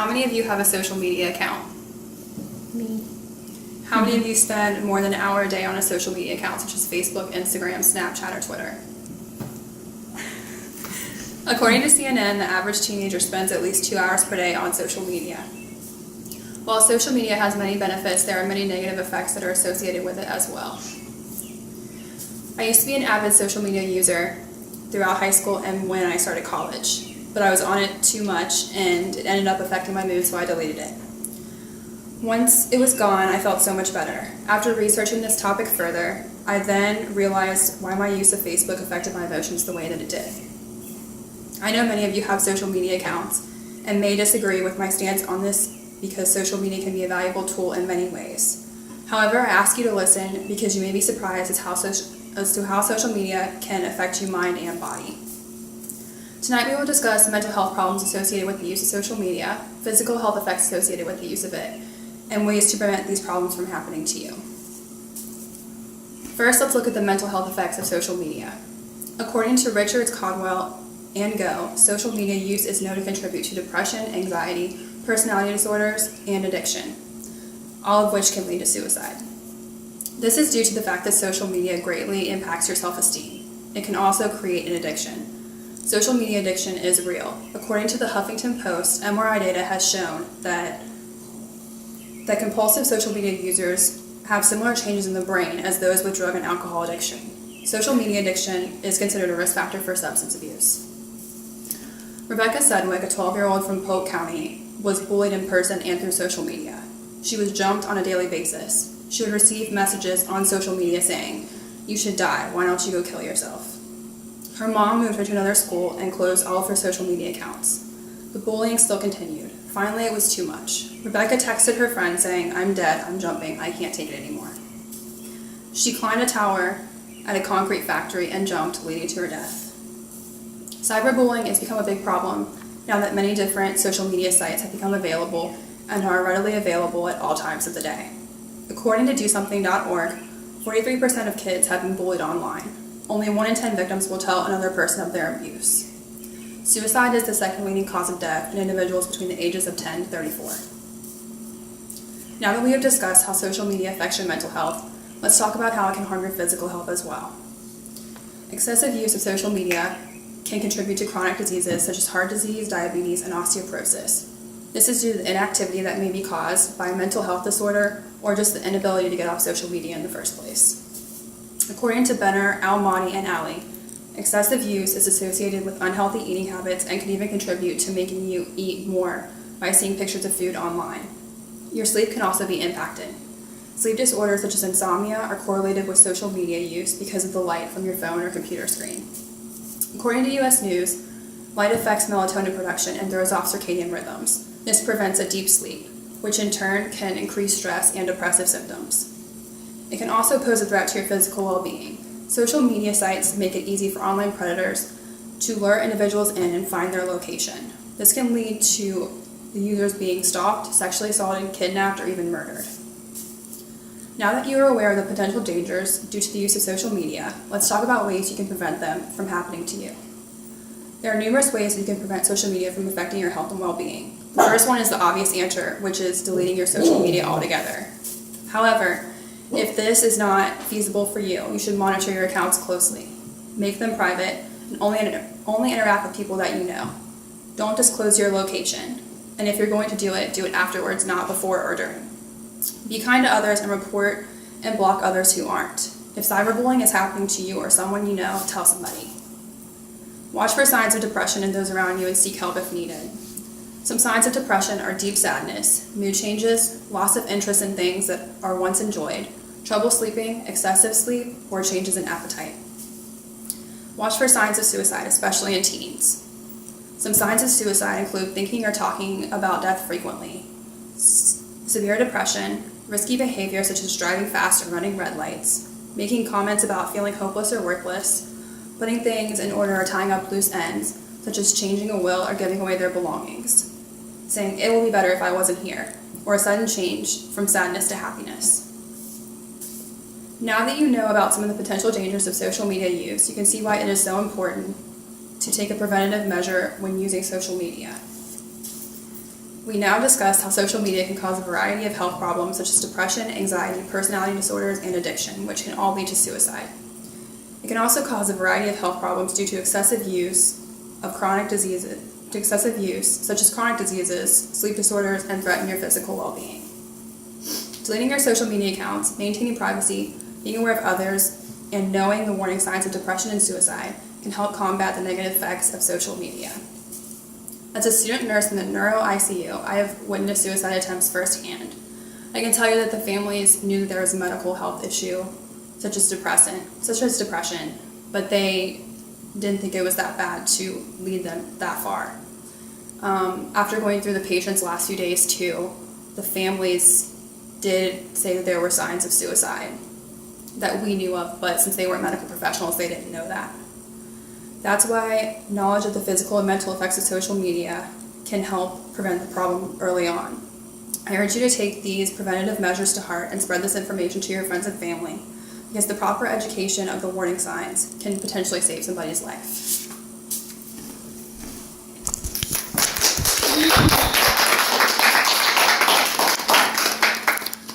How many of you have a social media account? Me. How many of you spend more than an hour a day on a social media account, such as Facebook, Instagram, Snapchat, or Twitter? According to CNN, the average teenager spends at least 2 hours per day on social media. While social media has many benefits, there are many negative effects that are associated with it as well. I used to be an avid social media user throughout high school and when I started college, but I was on it too much and it ended up affecting my mood, so I deleted it. Once it was gone, I felt so much better. After researching this topic further, I then realized why my use of Facebook affected my emotions the way that it did. I know many of you have social media accounts and may disagree with my stance on this because social media can be a valuable tool in many ways. However, I ask you to listen because you may be surprised as to how social media can affect your mind and body. Tonight we will discuss mental health problems associated with the use of social media, physical health effects associated with the use of it, and ways to prevent these problems from happening to you. First, let's look at the mental health effects of social media. According to Richards, Caldwell, and Go, social media use is known to contribute to depression, anxiety, personality disorders, and addiction, all of which can lead to suicide. This is due to the fact that social media greatly impacts your self-esteem. It can also create an addiction. Social media addiction is real. According to the Huffington Post, MRI data has shown that compulsive social media users have similar changes in the brain as those with drug and alcohol addiction. Social media addiction is considered a risk factor for substance abuse. Rebecca Sedgwick, a 12-year-old from Polk County, was bullied in person and through social media. She was jumped on a daily basis. She would receive messages on social media saying, "You should die, why don't you go kill yourself?" Her mom moved her to another school and closed all of her social media accounts. The bullying still continued. Finally, it was too much. Rebecca texted her friend saying, "I'm dead, I'm jumping, I can't take it anymore." She climbed a tower at a concrete factory and jumped, leading to her death. Cyberbullying has become a big problem now that many different social media sites have become available and are readily available at all times of the day. According to DoSomething.org, 43% of kids have been bullied online. Only 1 in 10 victims will tell another person of their abuse. Suicide is the second leading cause of death in individuals between the ages of 10 to 34. Now that we have discussed how social media affects your mental health, let's talk about how it can harm your physical health as well. Excessive use of social media can contribute to chronic diseases such as heart disease, diabetes, and osteoporosis. This is due to the inactivity that may be caused by a mental health disorder or just the inability to get off social media in the first place. According to Benner, Almani, and Ali, excessive use is associated with unhealthy eating habits and can even contribute to making you eat more by seeing pictures of food online. Your sleep can also be impacted. Sleep disorders such as insomnia are correlated with social media use because of the light from your phone or computer screen. According to U.S. News, light affects melatonin production and throws off circadian rhythms. This prevents a deep sleep, which in turn can increase stress and depressive symptoms. It can also pose a threat to your physical well-being. Social media sites make it easy for online predators to lure individuals in and find their location. This can lead to the users being stalked, sexually assaulted, kidnapped, or even murdered. Now that you are aware of the potential dangers due to the use of social media, let's talk about ways you can prevent them from happening to you. There are numerous ways that you can prevent social media from affecting your health and well-being. The first one is the obvious answer, which is deleting your social media altogether. However, if this is not feasible for you, you should monitor your accounts closely. Make them private and only interact with people that you know. Don't disclose your location. And if you're going to do it afterwards, not before or during. Be kind to others and report and block others who aren't. If cyberbullying is happening to you or someone you know, tell somebody. Watch for signs of depression in those around you and seek help if needed. Some signs of depression are deep sadness, mood changes, loss of interest in things that are once enjoyed, trouble sleeping, excessive sleep, or changes in appetite. Watch for signs of suicide, especially in teens. Some signs of suicide include thinking or talking about death frequently, severe depression, risky behavior such as driving fast or running red lights, making comments about feeling hopeless or worthless, putting things in order or tying up loose ends, such as changing a will or giving away their belongings, saying, "It will be better if I wasn't here," or a sudden change from sadness to happiness. Now that you know about some of the potential dangers of social media use, you can see why it is so important to take a preventative measure when using social media. We now discuss how social media can cause a variety of health problems such as depression, anxiety, personality disorders, and addiction, which can all lead to suicide. It can also cause a variety of health problems due to excessive use of chronic diseases, such as chronic diseases, sleep disorders, and threaten your physical well-being. Deleting your social media accounts, maintaining privacy, being aware of others, and knowing the warning signs of depression and suicide can help combat the negative effects of social media. As a student nurse in the neuro ICU, I have witnessed suicide attempts firsthand. I can tell you that the families knew that there was a medical health issue, such as depression, but they didn't think it was that bad to lead them that far. After going through the patient's last few days too, the families did say that there were signs of suicide that we knew of, but since they weren't medical professionals, they didn't know that. That's why knowledge of the physical and mental effects of social media can help prevent the problem early on. I urge you to take these preventative measures to heart and spread this information to your friends and family, because the proper education of the warning signs can potentially save somebody's life.